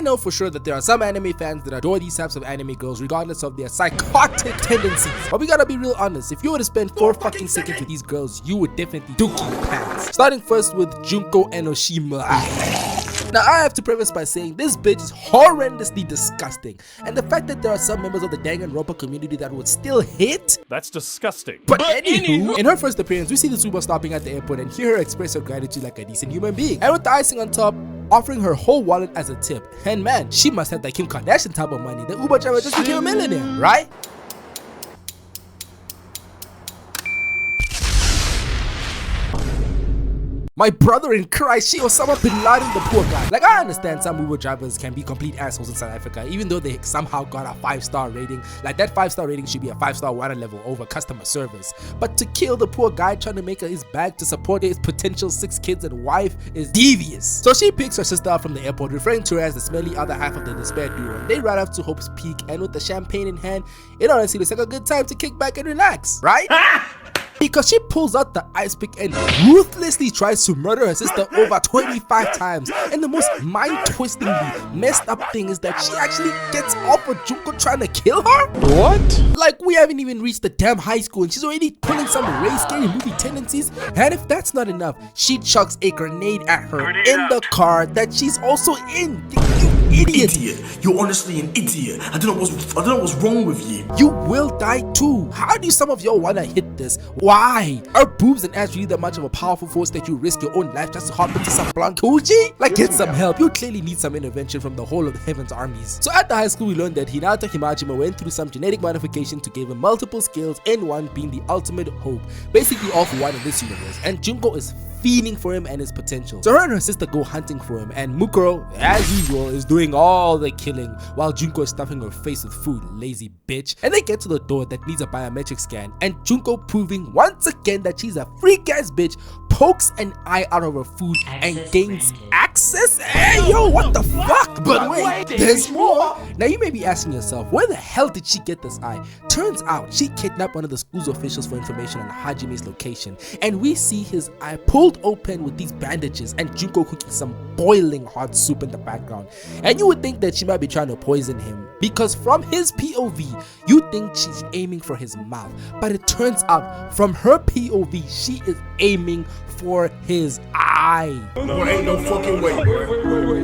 know for sure that there are some anime fans that adore these types of anime girls regardless of their psychotic tendencies. But we gotta be real honest, if you were to spend 4 fucking seconds with these girls, you would definitely dookie your pants. Starting first with Junko Enoshima. Now I have to preface by saying this bitch is horrendously disgusting, and the fact that there are some members of the Danganronpa community that would still hit, that's disgusting. But anywho, in her first appearance, we see the Tsuba stopping at the airport and hear her express her gratitude like a decent human being, and with the icing on top, offering her whole wallet as a tip. And man, she must have the Kim Kardashian type of money. The Uber driver just became a millionaire, right? My brother in Christ, she Osama bin Laden, the poor guy. Like, I understand some Uber drivers can be complete assholes in South Africa, even though they somehow got a 5-star rating. Like, that 5-star rating should be a 5-star water level over customer service. But to kill the poor guy trying to make his bag to support his potential 6 kids and wife is devious. So she picks her sister up from the airport, referring to her as the smelly other half of the despair duo. And they ride off to Hope's Peak, and with the champagne in hand, it honestly looks like a good time to kick back and relax, right? Because she pulls out the ice pick and ruthlessly tries to murder her sister over 25 times. And the most mind-twistingly messed up thing is that she actually gets off of Junko trying to kill her? What? Like, we haven't even reached the damn high school and she's already pulling some race scary movie tendencies. And if that's not enough, she chucks a grenade at her in the car that she's also in. You idiot. You're honestly an idiot. I don't know what's wrong with you. You will die too. How do some of y'all wanna hit this? Why? Are boobs and ass really that much of a powerful force that you risk your own life just to hop into some blank coochie? Like, get some help. You clearly need some intervention from the whole of the heaven's armies. So at the high school, we learned that Hinata Himajima went through some genetic modification to give him multiple skills, and one being the ultimate hope, basically all for one in this universe. And Junko is fiending for him and his potential. So her and her sister go hunting for him, and Mukuro, as usual, is doing all the killing while Junko is stuffing her face with food, lazy bitch. And they get to the door that needs a biometric scan, and Junko, proving once again that she's a freak ass bitch, pokes an eye out of her food and gains access. Hey yo, what the fuck? But wait, there's more. Now you may be asking yourself, where the hell did she get this eye? Turns out she kidnapped one of the school's officials for information on Hajime's location, and we see his eye pulled open with these bandages and Junko cooking some boiling hot soup in the background. And you would think that she might be trying to poison him, because from his POV you think she's aiming for his mouth, but it turns out from her POV she is aiming for his eye. Boy, ain't no fucking way.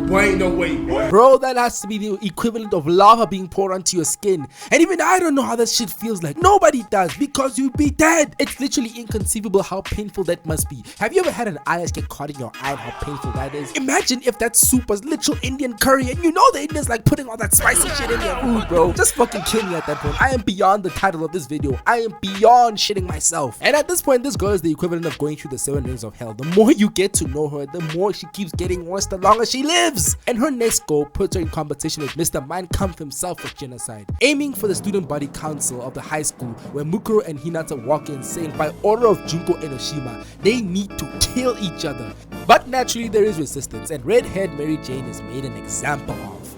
Boy, ain't no way. Bro, that has to be the equivalent of lava being poured onto your skin. And even I don't know how that shit feels like. Nobody does, because you'd be dead. It's literally inconceivable how painful that must be. Have you ever had an eye get caught in your eye and how painful that is? Imagine if that soup was literal Indian curry, and you know the Indians like putting all that spicy shit in their food, bro. Just fucking kill me at that point. I am beyond the title of this video. I am beyond shitting myself. And at this point, this girl is the equivalent of going through the 7 rings of hell. The more you get to know her, the more she keeps getting worse the longer she lives. And her next goal puts her in competition with Mr. Mein Kampf himself for genocide, aiming for the student body council of the high school, where Mukuro and Hinata walk in saying by order of Junko Enoshima, they need to kill each other. But naturally there is resistance, and red-haired Mary Jane is made an example of.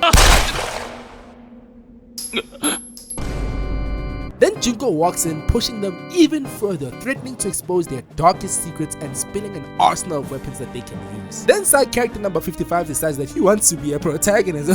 Then Junko walks in, pushing them even further, threatening to expose their darkest secrets and spilling an arsenal of weapons that they can use. Then side character number 55 decides that he wants to be a protagonist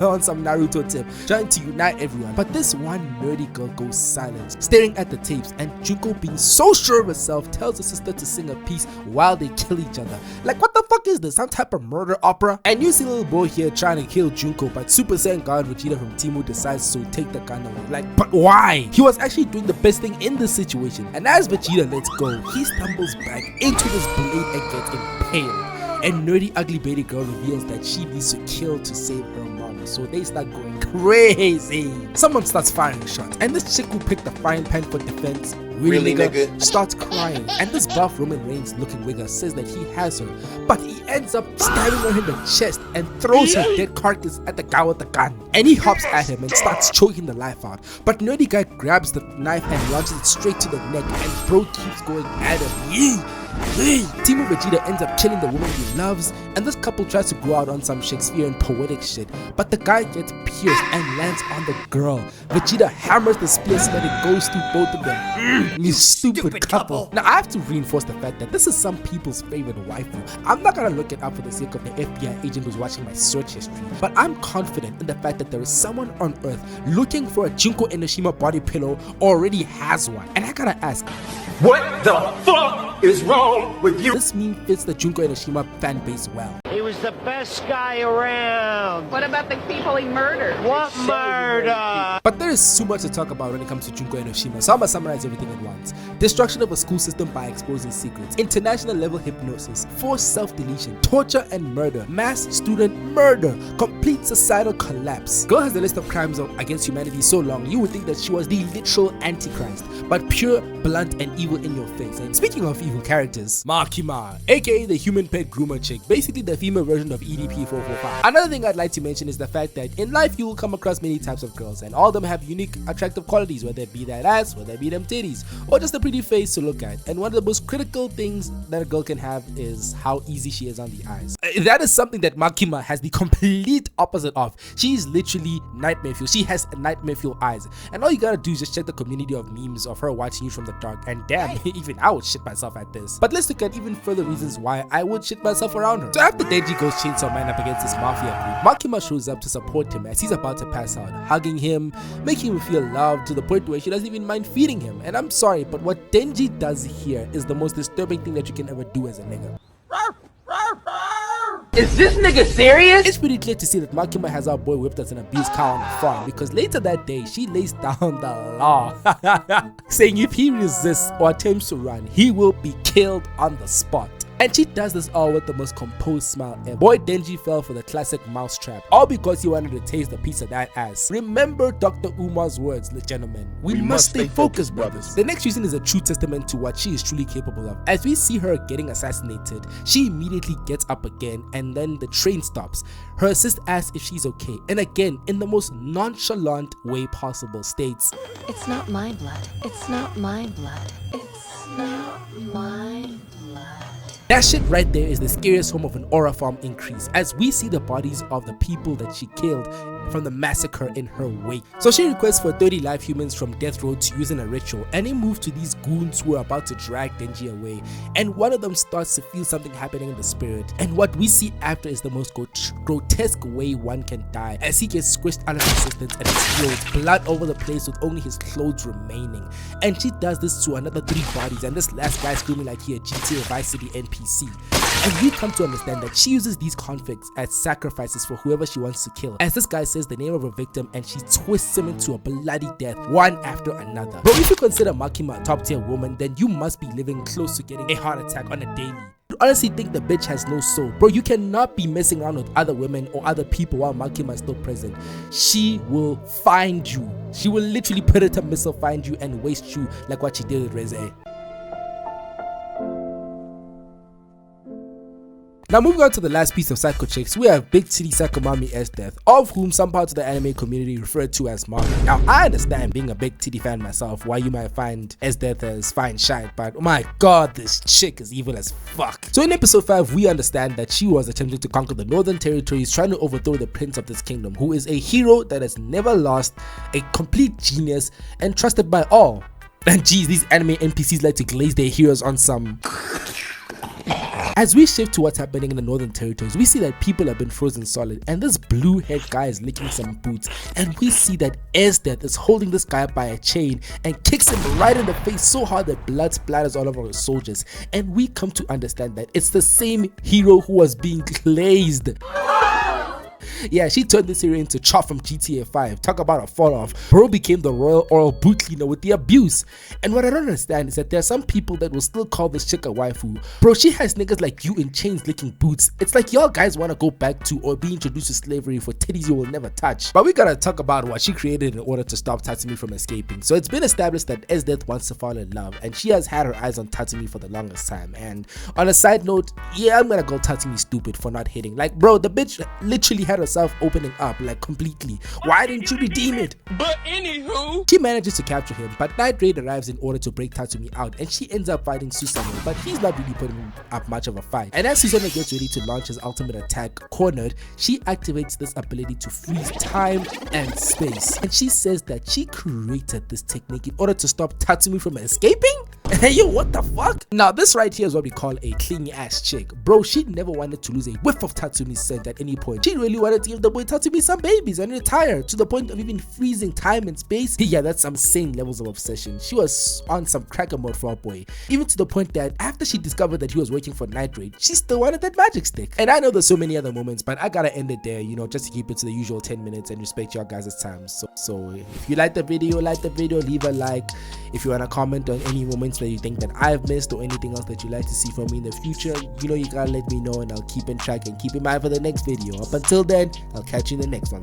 on some Naruto tip, trying to unite everyone. But this one nerdy girl goes silent, staring at the tapes, and Junko, being so sure of herself, tells her sister to sing a piece while they kill each other. Like, what the fuck is this? Some type of murder opera? And you see little boy here trying to kill Junko, but Super Saiyan God Vegeta from Timu decides to take the gun away. Like, but why? He was actually doing the best thing in this situation, and as Vegeta lets go, he stumbles back into this blade and gets impaled. And nerdy ugly baby girl reveals that she needs to kill to save her mom, so they start going crazy. Someone starts firing shots, and this chick who picked the frying pan for defense, really nigga, starts crying. And this buff Roman Reigns looking wigger says that he has her, but he ends up stabbing her in the chest and throws her dead carcass at the guy with the gun. And he hops at him and starts choking the life out, but nerdy guy grabs the knife and launches it straight to the neck, and bro keeps going at him. Team Vegeta ends up killing the woman he loves, and this couple tries to go out on some Shakespearean poetic shit, but the guy gets pierced and lands on the girl. Vegeta hammers the spear so that it goes through both of them. You stupid couple. Now I have to reinforce the fact that this is some people's favorite waifu. I'm not gonna look it up for the sake of the FBI agent who's watching my search history, but I'm confident in the fact that there is someone on earth looking for a Junko Enoshima body pillow or already has one. And I gotta ask, what the fuck is wrong with you? This meme fits the Junko Enoshima fan base well. He was the best guy around. What about the people he murdered? What murder? But there is too much to talk about when it comes to Junko Enoshima, so I'm gonna summarize everything at once. Destruction of a school system by exposing secrets, international level hypnosis, forced self-deletion, torture and murder, mass student murder, complete societal collapse. Girl has a list of crimes against humanity so long you would think that she was the literal antichrist, but pure, blunt and evil in your face. And speaking of evil characters, Makima, aka the human pet groomer chick, basically the female version of EDP 445. Another thing I'd like to mention is the fact that in life you will come across many types of girls, and all of them have unique attractive qualities, whether it be that ass, whether it be them titties, or just a pretty face to look at. And one of the most critical things that a girl can have is how easy she is on the eyes. That is something that Makima has the complete opposite of. She's literally nightmare fuel. She has nightmare fuel eyes, and all you gotta do is just check the community of memes of her watching you from the dark, and damn, even I would shit myself at this. But let's look at even further reasons why I would shit myself around her. So after Denji goes chainsaw man up against this mafia group, Makima shows up to support him as he's about to pass out, hugging him, making him feel loved to the point where she doesn't even mind feeding him. And I'm sorry, but what Denji does here is the most disturbing thing that you can ever do as a nigga. Is this nigga serious? It's pretty clear to see that Makima has our boy whipped as an abused cow on the farm, because later that day she lays down the law saying if he resists or attempts to run, he will be killed on the spot. And she does this all with the most composed smile ever. Boy Denji fell for the classic mousetrap, all because he wanted to taste a piece of that ass. Remember Dr. Uma's words, gentlemen. We must stay focused, brothers. The next reason is a true testament to what she is truly capable of. As we see her getting assassinated, she immediately gets up again, and then the train stops. Her assist asks if she's okay, and again, in the most nonchalant way possible, states, "It's not my blood. It's not my blood. It's not my blood." That shit right there is the scariest form of an aura farm increase, as we see the bodies of the people that she killed from the massacre in her wake. So she requests for 30 live humans from death row to use in a ritual, and they move to these goons who are about to drag Denji away, and one of them starts to feel something happening in the spirit, and what we see after is the most grotesque way one can die, as he gets squished out of existence and explodes, blood over the place with only his clothes remaining. And she does this to another 3 bodies, and this last guy screaming like he a GTA Vice City NPC. And we come to understand that she uses these convicts as sacrifices for whoever she wants to kill, as this guy says the name of a victim and she twists him into a bloody death one after another. But if you consider Makima a top tier woman, then you must be living close to getting a heart attack on a daily. I honestly think the bitch has no soul. Bro, you cannot be messing around with other women or other people while Makima is still present. She will find you. She will literally Predator missile find you and waste you like what she did with Reze. Now moving on to the last piece of psycho chicks, we have big titty psycho mommy Esdeath, of whom some parts of the anime community refer to as mommy. Now I understand, being a big titty fan myself, why you might find Esdeath as fine shite, but oh my god, this chick is evil as fuck. So in episode 5 we understand that she was attempting to conquer the northern territories, trying to overthrow the prince of this kingdom, who is a hero that has never lost, a complete genius and trusted by all. And geez, these anime NPCs like to glaze their heroes on some. As we shift to what's happening in the northern territories, we see that people have been frozen solid, and this blue haired guy is licking some boots, and we see that Esdeath is holding this guy by a chain and kicks him right in the face so hard that blood splatters all over his soldiers, and we come to understand that it's the same hero who was being glazed. Yeah, she turned this hero into Chop from GTA 5. Talk about a fall off. Bro became the royal oral boot cleaner with the abuse. And what I don't understand is that there are some people that will still call this chick a waifu. Bro, she has niggas like you in chains licking boots. It's like y'all guys want to go back to or be introduced to slavery for titties you will never touch. But we gotta talk about what she created in order to stop Tatsumi from escaping. So it's been established that Esdeath wants to fall in love, and she has had her eyes on Tatsumi for the longest time. And on a side note, yeah, I'm gonna call Tatsumi stupid for not hitting. Like bro, the bitch literally had a herself opening up like completely. Why didn't you redeem it? But anywho, She manages to capture him, but Night Raid arrives in order to break Tatsumi out, and she ends up fighting Susanoo, but he's not really putting up much of a fight. And as Susanoo gets ready to launch his ultimate attack, Cornered, she activates this ability to freeze time and space. And she says that she created this technique in order to stop Tatsumi from escaping? Hey yo, what the fuck? Now this right here is what we call a clingy ass chick. Bro, she never wanted to lose a whiff of Tatsumi's scent at any point. She really wanted to give the boy Tatsumi some babies and retire, to the point of even freezing time and space. Yeah, that's some insane levels of obsession. She was on some cracker mode for our boy. Even to the point that after she discovered that he was working for Night Raid, she still wanted that magic stick. And I know there's so many other moments, but I gotta end it there, you know, just to keep it to the usual 10 minutes and respect your guys' time. So if you like the video, leave a like. If you wanna comment on any moments that you think that I've missed or anything else that you'd like to see from me in the future, you know, you gotta let me know, and I'll keep in track and keep in mind for the next video. Up until then, I'll catch you in the next one.